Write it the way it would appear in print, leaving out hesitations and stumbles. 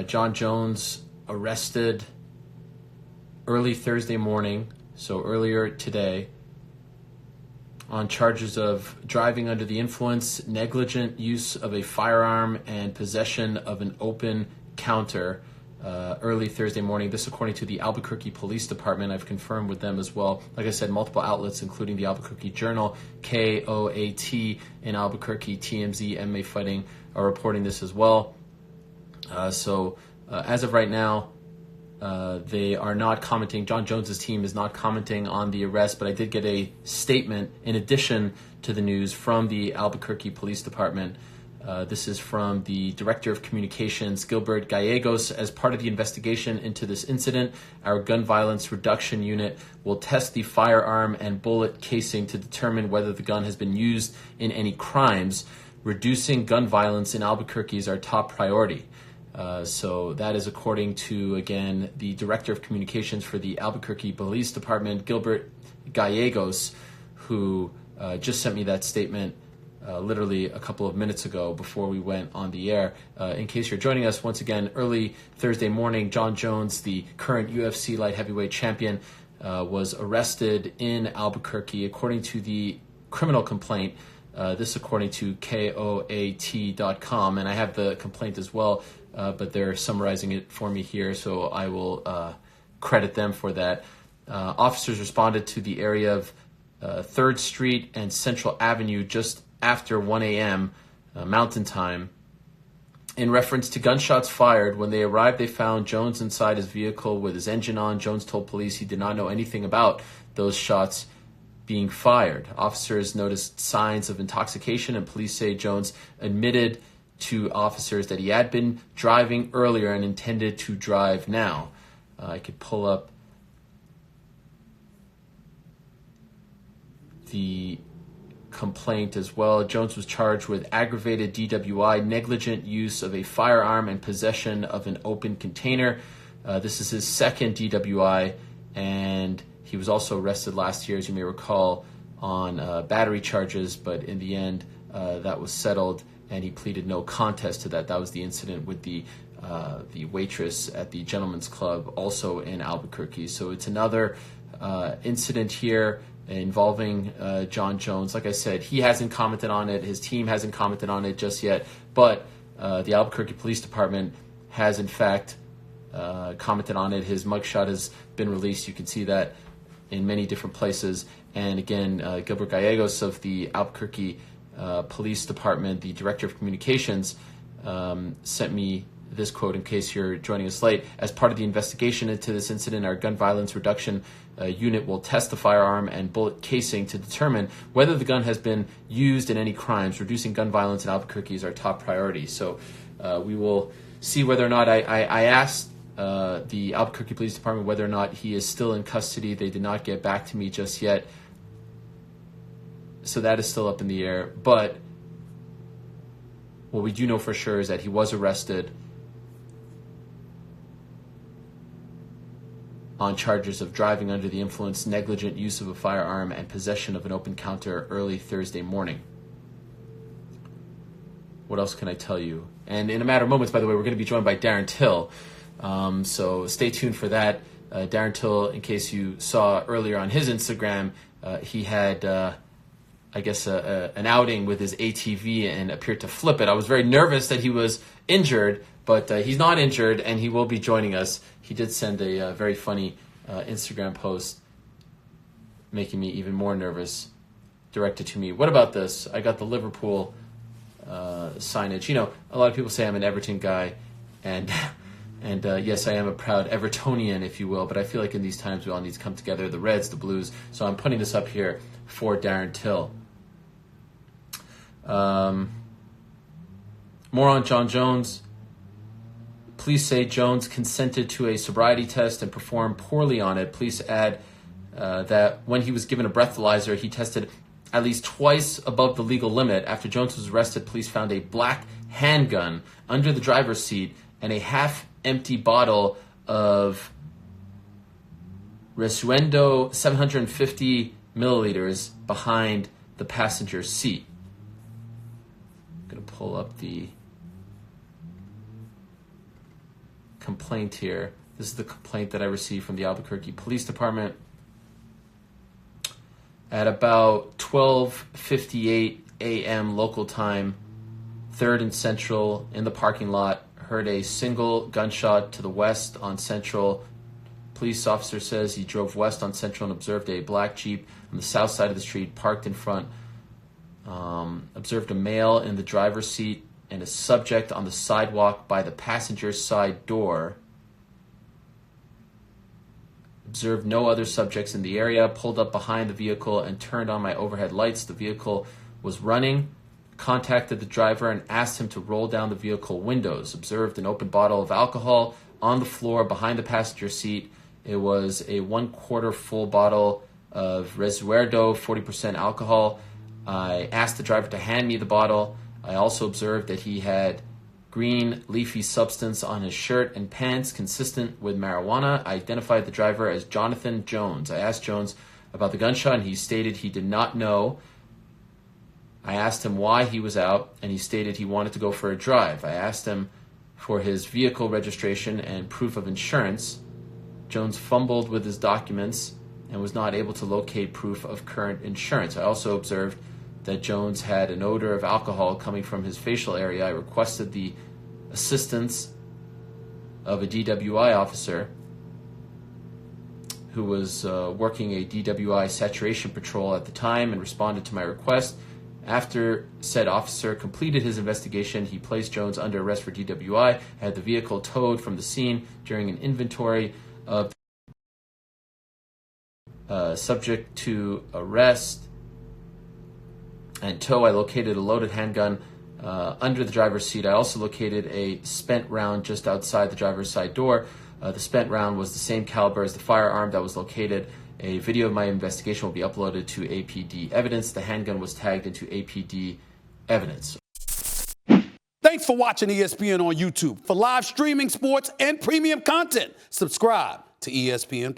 Jon Jones arrested early Thursday morning, so earlier today, on charges of driving under the influence, negligent use of a firearm, and possession of an open counter early Thursday morning. This according to the Albuquerque Police Department. I've confirmed with them as well. Like I said, multiple outlets, including the Albuquerque Journal, KOAT in Albuquerque, TMZ, MMA Fighting, are reporting this as well. So as of right now, they are not commenting. Jon Jones's team is not commenting on the arrest, but I did get a statement in addition to the news from the Albuquerque Police Department. This is from the Director of Communications, Gilbert Gallegos. As part of the investigation into this incident, our gun violence reduction unit will test the firearm and bullet casing to determine whether the gun has been used in any crimes. Reducing gun violence in Albuquerque is our top priority. So that is according to, again, the Director of Communications for the Albuquerque Police Department, Gilbert Gallegos, who just sent me that statement literally a couple of minutes ago before we went on the air. In case you're joining us, once again, early Thursday morning, Jon Jones, the current UFC light heavyweight champion, was arrested in Albuquerque. According to the criminal complaint, this according to KOAT.com, and I have the complaint as well, but they're summarizing it for me here, so I will credit them for that. Officers responded to the area of 3rd Street and Central Avenue just after 1 a.m. Mountain Time. In reference to gunshots fired, when they arrived, they found Jones inside his vehicle with his engine on. Jones told police he did not know anything about those shots being fired. Officers noticed signs of intoxication, and police say Jones admitted to officers that he had been driving earlier and intended to drive now. I could pull up the complaint as well. Jones was charged with aggravated DWI, negligent use of a firearm, and possession of an open container. This is his second DWI, and he was also arrested last year, as you may recall, on battery charges, but in the end, that was settled, and he pleaded no contest to that. That was the incident with the waitress at the Gentleman's Club, also in Albuquerque. So it's another incident here involving Jon Jones. Like I said, he hasn't commented on it. His team hasn't commented on it just yet, but the Albuquerque Police Department has, in fact, commented on it. His mugshot has been released. You can see that in many different places. And again, Gilbert Gallegos of the Albuquerque Police Department, the Director of Communications, sent me this quote in case you're joining us late. As part of the investigation into this incident, our gun violence reduction unit will test the firearm and bullet casing to determine whether the gun has been used in any crimes. Reducing gun violence in Albuquerque is our top priority. So we will see whether or not I asked the Albuquerque Police Department whether or not he is still in custody. They did not get back to me just yet. So that is still up in the air. But what we do know for sure is that he was arrested on charges of driving under the influence, negligent use of a firearm, and possession of an open counter early Thursday morning. What else can I tell you? And in a matter of moments, by the way, we're going to be joined by Darren Till. So stay tuned for that. Darren Till, in case you saw earlier on his Instagram, he had, an outing with his ATV and appeared to flip it. I was very nervous that he was injured, but he's not injured, and he will be joining us. He did send a very funny Instagram post making me even more nervous, directed to me. What about this? I got the Liverpool signage. You know, a lot of people say I'm an Everton guy, and yes, I am a proud Evertonian, if you will, but I feel like in these times we all need to come together, the Reds, the Blues. So I'm putting this up here for Darren Till. More on Jon Jones. Police say Jones consented to a sobriety test and performed poorly on it. Police add that when he was given a breathalyzer, he tested at least twice above the legal limit. After Jones was arrested, police found a black handgun under the driver's seat and a half-empty bottle of Resuendo 750 milliliters behind the passenger seat. I'm going to pull up the complaint here. This is the complaint that I received from the Albuquerque Police Department. At about 12:58 a.m. local time, 3rd and Central, in the parking lot, heard a single gunshot to the west on Central. Police officer says he drove west on Central and observed a black Jeep on the south side of the street parked in front. Observed a male in the driver's seat and a subject on the sidewalk by the passenger side door. Observed no other subjects in the area, pulled up behind the vehicle and turned on my overhead lights. The vehicle was running, contacted the driver and asked him to roll down the vehicle windows. Observed an open bottle of alcohol on the floor behind the passenger seat. It was a 1/4 full bottle of Resuerdo, 40% alcohol. I asked the driver to hand me the bottle. I also observed that he had green leafy substance on his shirt and pants consistent with marijuana. I identified the driver as Jon Jones. I asked Jones about the gunshot and he stated he did not know. I asked him why he was out and he stated he wanted to go for a drive. I asked him for his vehicle registration and proof of insurance. Jones fumbled with his documents and was not able to locate proof of current insurance. I also observed that Jones had an odor of alcohol coming from his facial area. I requested the assistance of a DWI officer who was working a DWI saturation patrol at the time and responded to my request. After said officer completed his investigation, he placed Jones under arrest for DWI, had the vehicle towed from the scene during an inventory of subject to arrest and tow. I located a loaded handgun under the driver's seat. I also located a spent round just outside the driver's side door. The spent round was the same caliber as the firearm that was located. A video of my investigation will be uploaded to APD evidence. The handgun was tagged into APD evidence. Thanks for watching ESPN on YouTube. For live streaming, sports, and premium content, subscribe to ESPN+.